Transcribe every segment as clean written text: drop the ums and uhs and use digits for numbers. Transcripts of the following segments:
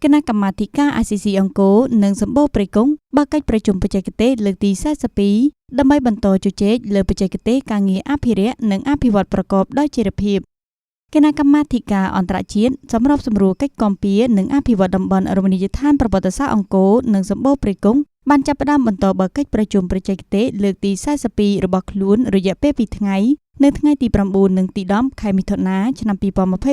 គណៈកម្មាធិការ ICC អង្គរនិងសម្បូរព្រៃគុកបើកកិច្ចប្រជុំបច្ចេកទេសលើកទី42ដើម្បីបន្តជជែកលើបច្ចេកទេសការងារអភិរក្សនិងអភិវឌ្ឍប្រកបដោយចីរភាពគណៈកម្មាធិការអន្តរជាតិសម្របសម្រួលកិច្ចគាំពារនិងអភិវឌ្ឍតំបន់រមណីយដ្ឋានប្រវត្តិសាស្ត្រអង្គរនិងសម្បូរព្រៃគុកបានចាប់ផ្ដើមបន្តបើកកិច្ចប្រជុំបច្ចេកទេសលើកទី42របស់ខ្លួនរយៈពេល2ថ្ងៃនៅថ្ងៃទី9និងទី10ខែមិថុនាឆ្នាំ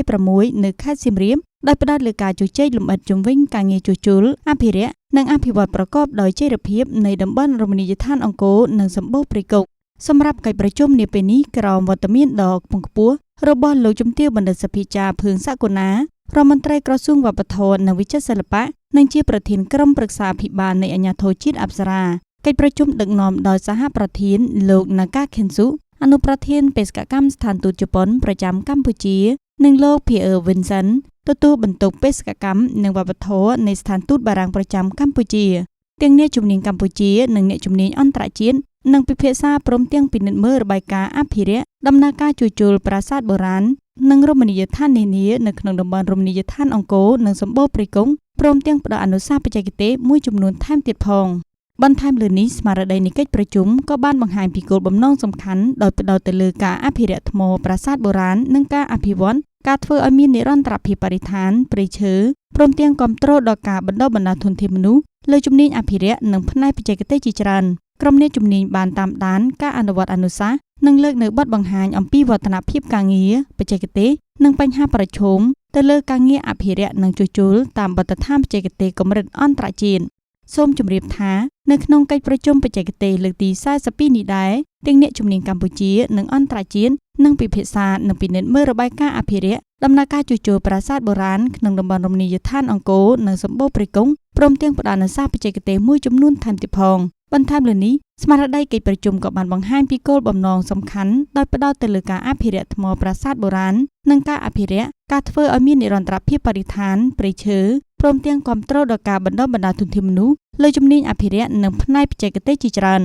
2026នៅខេត្តសៀមរាបដោយផ្ដោតលើការជជែកលម្អិតជុំវិញការងារជួសជុលអភិរក្សនិងអភិវឌ្ឍប្រកបដោយចីរភាពនៃតំបន់រមណីយដ្ឋានអង្គរនិងសម្បូរព្រៃគុកសម្រាប់កិច្ចប្រជុំនាពេលនេះក្រោមវត្តមានដ៏ខ្ពង់ខ្ពស់របស់លោកជំទាវបណ្ឌិតសភាចាភឿងសក្កុណារដ្ឋមន្ត្រីក្រសួងវប្បធម៌និងវិចិត្រសិល្បៈនិងជាប្រធានក្រុមប្រឹក្សាអភិបាលនៃអាជ្ញាធរជាតិអប្សរាកិច្ចប្រជុំដឹកនាំដោយសហប្រធានលោក Naga Khensu អនុប្រធានបេសកកម្មស្ថានទូតជប៉ុនប្រចាំកម្ពុជានិងលោក Pierre Vincent ទទួលបន្ទុកបេសកកម្មនិងវប្បធម៌នៃស្ថានទូតបារាំងប្រចាំកម្ពុជាទាំងអ្នកជំនាញកម្ពុជានិងអ្នកជំនាញអន្តរជាតិនិងពិភាក្សាព្រមទាំងពិនិត្យមើលរបាយការណ៍អភិរក្សដំណើរការជួសជុលប្រាសាទបុរាណនិងរមណីយដ្ឋាននានានៅក្នុងតំបន់រមណីយដ្ឋានអង្គរនិងសម្បូរព្រៃគុកព្រមទាំងផ្ដល់អនុសាសន៍បច្ចេកទេសមួយចំនួនថែមទៀតផងបន្ថែមលើនេះស្មារតីនៃកិច្ចប្រជុំក៏បានបង្ហាញពីគោលបំណងសំខាន់ដោយផ្ដោតទៅលើការអភិរក្សថ្មប្រាសាទបុរាណនិងការអភិវឌ្ឍការធ្វើឲ្យមាននិរន្តរភាពបរិស្ថានព្រៃឈើព្រមទាំងគាំទ្រដល់ការបណ្ដុះបណ្ដាលធនធានមនុស្សលើជំនាញអភិរក្សនិងផ្នែកបច្ចេកទេសជាច្រើនក្រុមអ្នកជំនាញបានតាមដានការអនុវត្តអនុសាសន៍និងលើកនៅបទបង្ហាញអំពីវឌ្ឍនភាពការងារបច្ចេកទេសនិងបញ្ហាប្រឈមទៅលើការងារអភិរក្សនិងជួសជុលតាមបទដ្ឋានបច្ចេកទេសកម្រិតអន្តរជាតិសូមជម្រាបថានៅក្នុងកិច្ចប្រជុំបច្ចេកទេសលើកទី42នេះដែរទាំងអ្នកជំនាញកម្ពុជានិងអន្តរជាតិនឹងពិភាក្សានិងពិនិត្យមើលរបាយការណ៍អភិរក្សដំណើរការជួសជុលប្រាសាទបុរាណក្នុងតំបន់រមណីយដ្ឋានអង្គរនិងសម្បូរព្រៃគុកព្រមទាំងផ្ដល់អនុសាសន៍បច្ចេកទេសមួយចំនួនថែមទៀតផងបន្ថែមលើនេះស្មារតីកិច្ចប្រជុំក៏បានបង្ហាញពីគោលបំណងសំខាន់ដោយផ្ដោតទៅលើការអភិរក្សថ្មប្រាសាទបុរាណនិងការអភិរក្សការធ្វើឲ្យមាននិរន្តរភាពបរិស្ថានព្រៃឈើព្រមទាំងគាំទ្រដល់ការបណ្ដុះបណ្ដាលធនធានមនុស្សលើជំនាញអភិរក្សនិងផ្នែកបច្ចេកទេសជាច្រើន